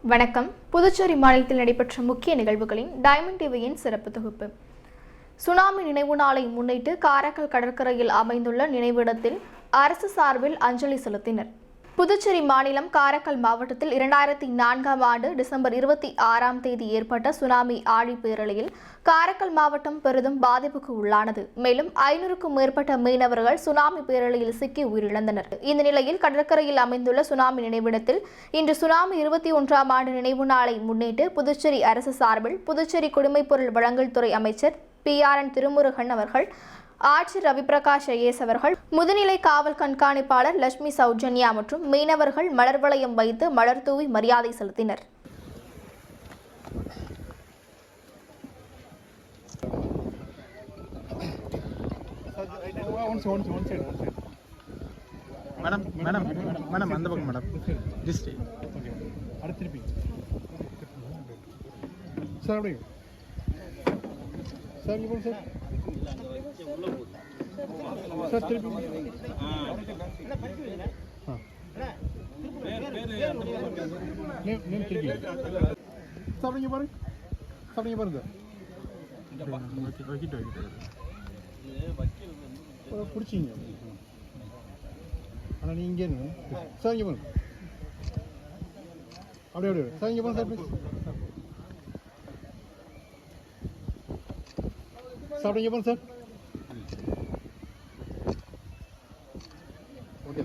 வணக்கம். புதுச்சேரி மாநிலத்தில் நடைபெற்ற முக்கிய நிகழ்வுகளின் டைமண்ட் டிவியின் சிறப்பு தொகுப்பு. சுனாமி நினைவு நாளை முன்னிட்டு காரைக்கால் கடற்கரையில் அமைந்துள்ள நினைவிடத்தில் அரசு சார்பில் அஞ்சலி செலுத்தினர். புதுச்சேரி மாநிலம் காரைக்கால் மாவட்டத்தில் 2004ஆம் ஆண்டு டிசம்பர் 26ஆம் தேதி ஏற்பட்ட சுனாமி ஆழிப்பேரலையில் காரைக்கால் மாவட்டம் பெரிதும் பாதிப்புக்கு உள்ளானது. மேலும் 500க்கும் மேற்பட்ட மீனவர்கள் சுனாமி பேரலையில் சிக்கி உயிரிழந்தனர். இந்த நிலையில் கடற்கரையில் அமைந்துள்ள சுனாமி நினைவிடத்தில் இன்று சுனாமி 21ஆம் ஆண்டு நினைவு நாளை முன்னிட்டு புதுச்சேரி அரசு சார்பில் புதுச்சேரி குடிமைப்பொருள் வழங்கல் துறை அமைச்சர் PRN திருமுருகன் அவர்கள், ஆட்சியர் ரவிபிரகாஷ் ஐஏஎஸ் அவர்கள், முதுநிலை காவல் கண்காணிப்பாளர் லட்சுமி சௌஜன்யா மற்றும் மீனவர்கள் மலர் வளையம் வைத்து மலர் தூவி மரியாதை செலுத்தினர். பிடிச்சிங்க ஆனால் நீங்கள் சார் இங்கே பாருங்க, அப்படியே சார் இங்கே பாருங்க சார் சாப்பிடுங்க பாருங்க சார். ஓகே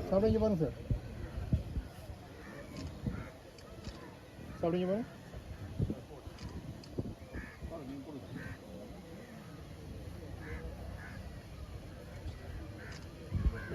சாப்பிடுங்க பாருங்க சார், சாப்பிடுங்க பாருங்க.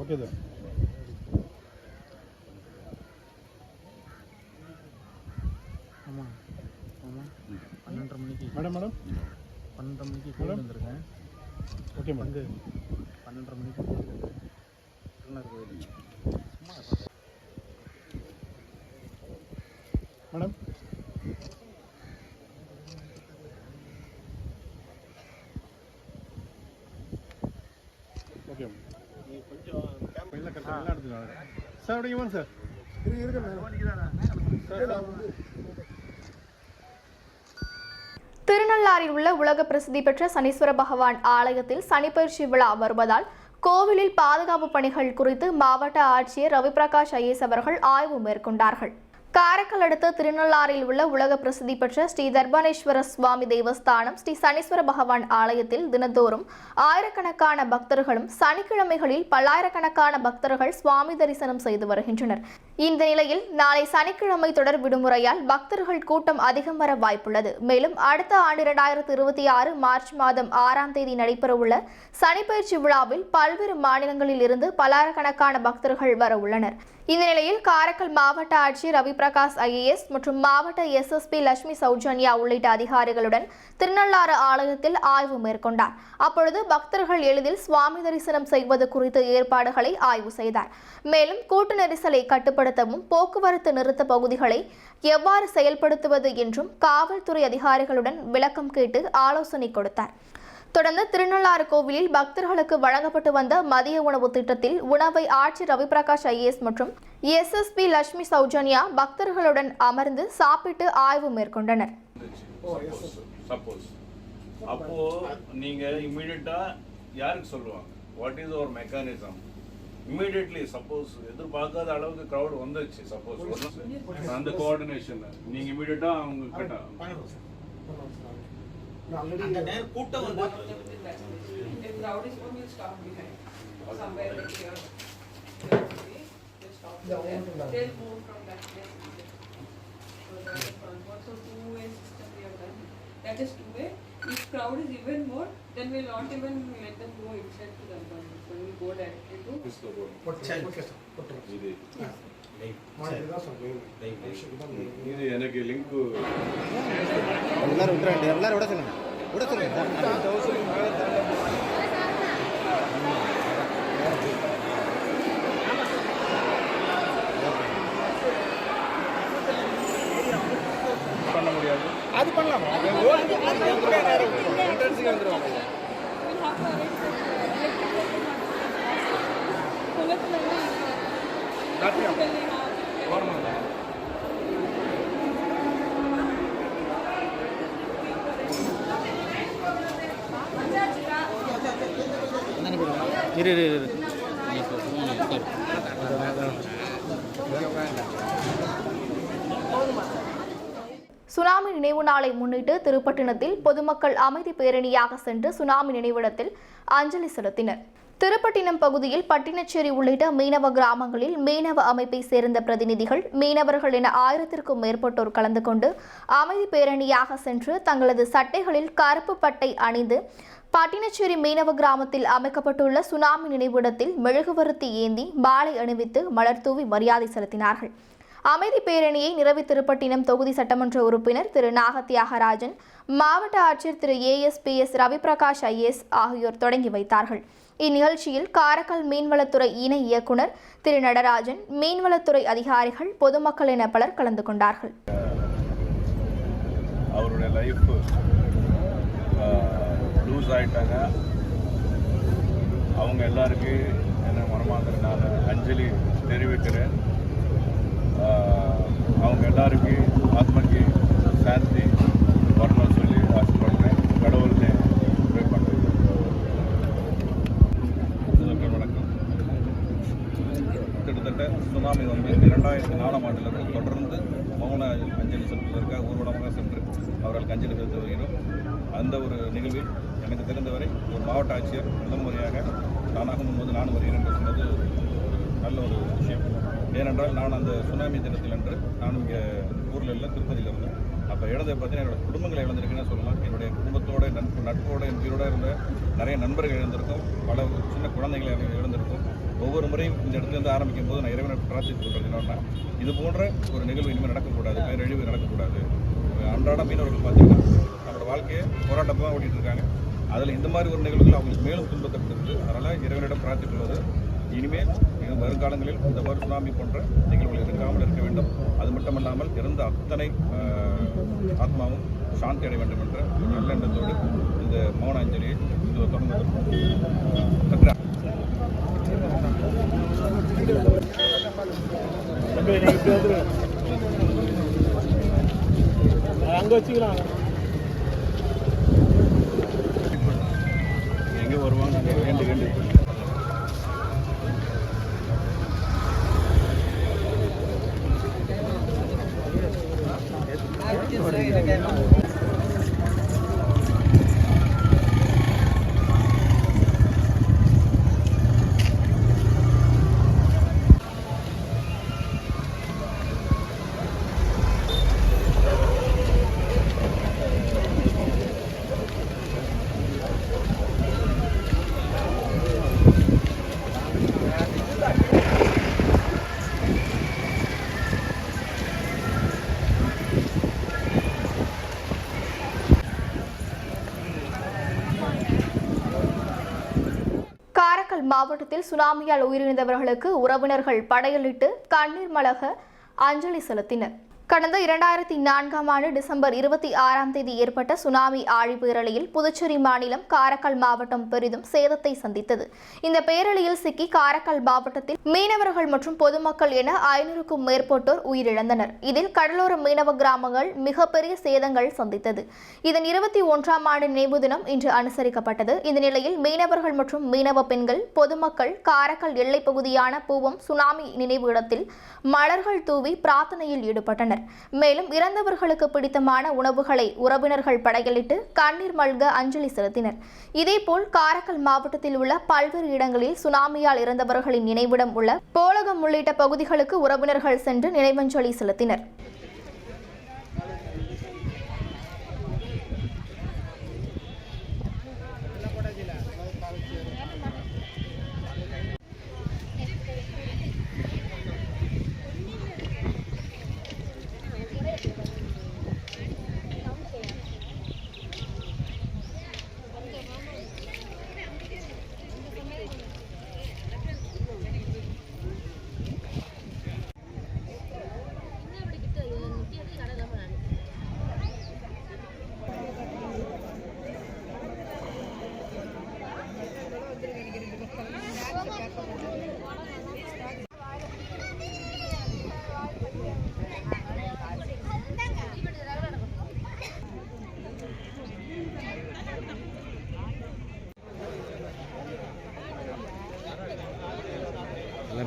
Okay sir. ஆமாம் ஆமாம் 12:30 மணிக்கு மேடம் 12:30 மணிக்கு கோயில் வந்துருக்கேன். Okay madam. 12:30 மணிக்கு திருநர் கோயில் மேடம். ஓகே சார், அப்படிங்க வாங்க சார். திருநள்ளாறில் உள்ள உலக பிரசித்தி பெற்ற சனீஸ்வர பகவான் ஆலயத்தில் சனிப்பெயர்ச்சி விழா வருவதால் கோவிலில் பாதுகாப்பு பணிகள் குறித்து மாவட்ட ஆட்சியர் ரவிபிரகாஷ் ஐஏஎஸ் அவர்கள் ஆய்வு மேற்கொண்டார்கள். காரைக்கால் அடுத்த திருநள்ளாறில் உள்ள உலக பிரசித்தி பெற்ற ஸ்ரீ தர்பானேஸ்வர சுவாமி தேவஸ்தானம் ஸ்ரீ சனீஸ்வர பகவான் ஆலயத்தில் தினந்தோறும் ஆயிரக்கணக்கான பக்தர்களும் சனிக்கிழமைகளில் பல்லாயிரக்கணக்கான பக்தர்கள் சுவாமி தரிசனம் செய்து வருகின்றனர். இந்த நிலையில் நாளை சனிக்கிழமை தொடர் விடுமுறையால் பக்தர்கள் கூட்டம் அதிகம் வர வாய்ப்புள்ளது. மேலும் அடுத்த ஆண்டு 2026 மார்ச் மாதம் 6ஆம் தேதி நடைபெறவுள்ள சனிப்பெயர்ச்சி விழாவில் பல்வேறு மாநிலங்களில் இருந்து பல்லாயிரக்கணக்கான பக்தர்கள் வர உள்ளனர். இந்த நிலையில் காரைக்கால் மாவட்ட ஆட்சியர் ரவிபிரகாஷ் ஐஏஎஸ் மற்றும் மாவட்ட SSP லட்சுமி சௌஜன்யா உள்ளிட்ட அதிகாரிகளுடன் திருநள்ளாறு ஆலயத்தில் ஆய்வு மேற்கொண்டார். அப்பொழுது பக்தர்கள் எளிதில் சுவாமி தரிசனம் செய்வது குறித்த ஏற்பாடுகளை ஆய்வு செய்தார். மேலும் கூட்ட நெரிசலை கட்டுப்படுத்தவும் போக்குவரத்து நிறுத்த பகுதிகளை எவ்வாறு செயல்படுத்துவது என்றும் காவல்துறை அதிகாரிகளுடன் விளக்கம் கேட்டு ஆலோசனை கொடுத்தார். தொடர்ந்து திருநள்ளாறு கோவிலில் பக்தர்களுக்கு வழங்கப்பட்டு வந்த மதிய உணவு திட்டத்தில் உணவை ஆட்சியர் ரவிபிரகாஷ் ஐஏஎஸ் மற்றும் SSP லட்சுமி சௌஜன்யா பக்தர்களுடன் அமர்ந்து சாப்பிட்டு ஆய்வு மேற்கொண்டனர். அப்போ நீங்க இமிடியேட்டா யாருக்கு சொல்லுவாங்க, what is our mechanism? Immediately suppose எதிர்பார்க்காத அளவுக்கு கிரௌட் வந்துச்சு, சப்போஸ் அந்த கோஆர்டினேஷன் நீங்க இமிடியேட்டா அவங்க கிட்ட கூட்டம் வந்து that is two way. If crowd is even more, then we'll not even let them go inside to the apartment. So we'll go directly to this இது எனக்கு லிங்க் எல்லாரும் விட சொல்லுங்க. பண்ண முடியாது. அது பண்ணலாமா? we'll have to arrange tsunami நினைவு நாளை முன்னிட்டு திருப்பட்டினத்தில் பொதுமக்கள் அமைதி பேரணியாக சென்று சுனாமி நினைவிடத்தில் அஞ்சலி செலுத்தினர். திருப்பட்டினம் பகுதியில் பட்டினச்சேரி உள்ளிட்ட மீனவ கிராமங்களில் மீனவ அமைப்பை சேர்ந்த பிரதிநிதிகள், மீனவர்கள் என 1000க்கும் மேற்பட்டோர் கலந்து கொண்டு அமைதி பேரணியாக சென்று தங்களது சட்டைகளில் கருப்பு பட்டை அணிந்து பட்டினச்சேரி மீனவ கிராமத்தில் அமைக்கப்பட்டுள்ள சுனாமி நினைவிடத்தில் மெழுகுவர்த்தி ஏந்தி மாலை அணிவித்து மலர் தூவி மரியாதை செலுத்தினார்கள். அமைதி பேரணியை நிரவி திருப்பட்டினம் தொகுதி சட்டமன்ற உறுப்பினர் திரு நாகத்தியாகராஜன், மாவட்ட ஆட்சியர் திரு ASPS ரவிபிரகாஷ் IAS ஆகியோர் தொடங்கி வைத்தார்கள். இந்நிகழ்ச்சியில் காரைக்கால் மீன்வளத்துறை இணை இயக்குனர் திரு நடராஜன், மீன்வளத்துறை அதிகாரிகள், பொதுமக்கள் என பலர் கலந்து கொண்டார்கள். அவருடைய லைஃப் லூஸ் ஆகிட்டாங்க. அவங்க எல்லாருக்கும் என்ன மனமாங்கிறதுனால அஞ்சலி தெரிவிக்கிறேன். அவங்க எல்லாருக்கும் ஆத்மக்கு சாந்தி வரணும்னு சொல்லி ஆசைப்படுறேன். கடவுள்னு ப்ரே பண்ணுறேன். வணக்கம். கிட்டத்தட்ட சுனாமி வந்து 2004ஆம் ஆண்டிலிருந்து தொடர்ந்து மௌன அஞ்சலி செலுத்துவதற்காக ஊர்வலமாக சென்று அவர்களுக்கு அஞ்சலி செலுத்தி வருகிறோம். அந்த ஒரு நிகழ்வில் எனக்கு தெரிந்தவரை ஒரு மாவட்ட ஆட்சியர் முதல் முறையாக நானாக முன்பது நானும் வருகிறேன் என்று சொன்னது நல்ல ஒரு விஷயம். ஏனென்றால் நான் அந்த சுனாமி தினத்தில் அன்று நானும் இங்கே ஊரில் இல்லை, திருப்பதியில் இருந்தேன். அப்போ இழந்ததை பார்த்தீங்கன்னா என்னோடய குடும்பங்களை இழந்திருக்குன்னு சொல்லலாம். என்னுடைய குடும்பத்தோட நட்போடு என் உயிரோடு இருந்த நிறைய நண்பர்கள் இழந்திருக்கும், பல சின்ன குழந்தைகளை இழந்திருக்கும். ஒவ்வொரு முறையும் இந்த இடத்துலேருந்து ஆரம்பிக்கும் போது நான் இறைவனை பிரார்த்தித்து கொள்வது என்னன்னா, இது போன்ற ஒரு நிகழ்வு இனிமேல் நடக்கக்கூடாது, பேரழிவு நடக்கக்கூடாது. அன்றாட மீனவர்கள் பார்த்தீங்கன்னா நம்மளோட வாழ்க்கையை போராட்டமாக ஓட்டிகிட்டு இருக்காங்க. அதில் இந்த மாதிரி ஒரு நிகழ்வுகள் அவங்களுக்கு மேலும் துன்பத்தப்படுது. அதனால் இறைவனிடம் பிரார்த்தித்துள்ளது இனிமேல் வருங்காலங்களில் இந்த சுனாமி போன்ற நிகழ்வுகள் இருக்காமல் இருக்க வேண்டும். அது மட்டுமல்லாமல் இறந்த அத்தனை ஆத்மாவும் சாந்தி அடைய வேண்டும் என்ற நல்ல எண்ணத்தோடு இந்த மௌன அஞ்சலியை தொடர்ந்து அங்கே வச்சுக்கலாம். எங்கே வருவாங்க வேண்டு வேண்டு காரைக்கால் மாவட்டத்தில் சுனாமியால் உயிரிழந்தவர்களுக்கு உறவினர்கள் படையலிட்டு கண்ணீர் மல்க அஞ்சலி செலுத்தினர். கடந்த 2004ஆம் ஆண்டு டிசம்பர் 26ஆம் தேதி ஏற்பட்ட சுனாமி ஆழிப்பேரலையில் புதுச்சேரி மாநிலம் காரைக்கால் மாவட்டம் பெரிதும் சேதத்தை சந்தித்தது. இந்த பேரலையில் சிக்கி காரைக்கால் மாவட்டத்தில் மீனவர்கள் மற்றும் பொதுமக்கள் என 500க்கும் மேற்பட்டோர் உயிரிழந்தனர். இதில் கடலோர மீனவ கிராமங்கள் மிகப்பெரிய சேதங்கள் சந்தித்தது. இதன் 21ஆம் ஆண்டு நினைவு தினம் இன்று அனுசரிக்கப்பட்டது. இந்த நிலையில் மீனவர்கள் மற்றும் மீனவ பெண்கள், பொதுமக்கள் காரைக்கால் எல்லைப் பகுதியான பூவம் சுனாமி நினைவு இடத்தில் மலர்கள் தூவி பிரார்த்தனையில் ஈடுபட்டனர். மேலும் இறந்தவர்களுக்கு பிடித்தமான உணவுகளை உறவினர்கள் படையலிட்டு கண்ணீர் மல்க அஞ்சலி செலுத்தினர். இதேபோல் காரைக்கால் மாவட்டத்தில் உள்ள பல்வேறு இடங்களில் சுனாமியால் இறந்தவர்களின் நினைவிடம் உள்ள போலகம் உள்ளிட்ட பகுதிகளுக்கு உறவினர்கள் சென்று நினைவஞ்சலி செலுத்தினர்.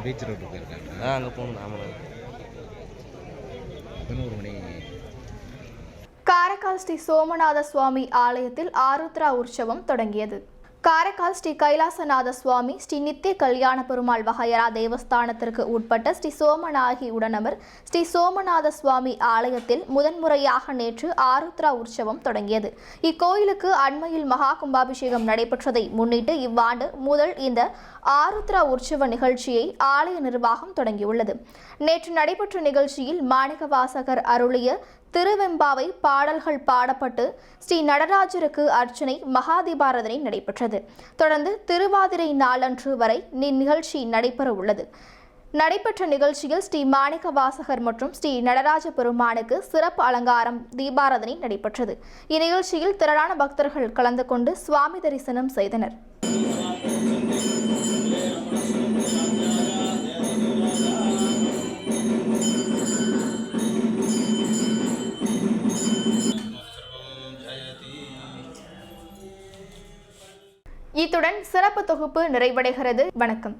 பீச் ரோட்டு போயிருக்காங்க. அங்கே போகணும். ஆமாம். 11 மணி. காரைக்கால் ஸ்ரீ சோமநாத சுவாமி ஆலயத்தில் ஆருத்ரா உற்சவம் தொடங்கியது. காரைக்கால் ஸ்ரீ கைலாசநாத சுவாமி ஸ்ரீ நித்திய கல்யாண பெருமாள் வகையரா தேவஸ்தானத்திற்கு உட்பட்ட ஸ்ரீ சோமநாயகி உடனமர் ஸ்ரீ சோமநாத சுவாமி ஆலயத்தில் முதன்முறையாக நேற்று ஆருத்ரா உற்சவம் தொடங்கியது. இக்கோயிலுக்கு அண்மையில் மகா கும்பாபிஷேகம் நடைபெற்றதை முன்னிட்டு இவ்வாண்டு முதல் இந்த ஆருத்ரா உற்சவ நிகழ்ச்சியை ஆலய நிர்வாகம் தொடங்கியுள்ளது. நேற்று நடைபெற்ற நிகழ்ச்சியில் மாணிக்கவாசகர் அருளிய திருவெம்பாவை பாடல்கள் பாடப்பட்டு ஸ்ரீ நடராஜருக்கு அர்ச்சனை மகாதீபாராதனை நடைபெற்றது. தொடர்ந்து திருவாதிரை நாளன்று வரை இந்நிகழ்ச்சி நடைபெற உள்ளது. நடைபெற்ற நிகழ்ச்சியில் ஸ்ரீ மாணிக்க வாசகர் மற்றும் ஸ்ரீ நடராஜ பெருமானுக்கு சிறப்பு அலங்காரம் தீபாராதனை நடைபெற்றது. இந்நிகழ்ச்சியில் திரளான பக்தர்கள் கலந்து கொண்டு சுவாமி தரிசனம் செய்தனர். இத்துடன் சிறப்பு தொகுப்பு நிறைவடைகிறது. வணக்கம்.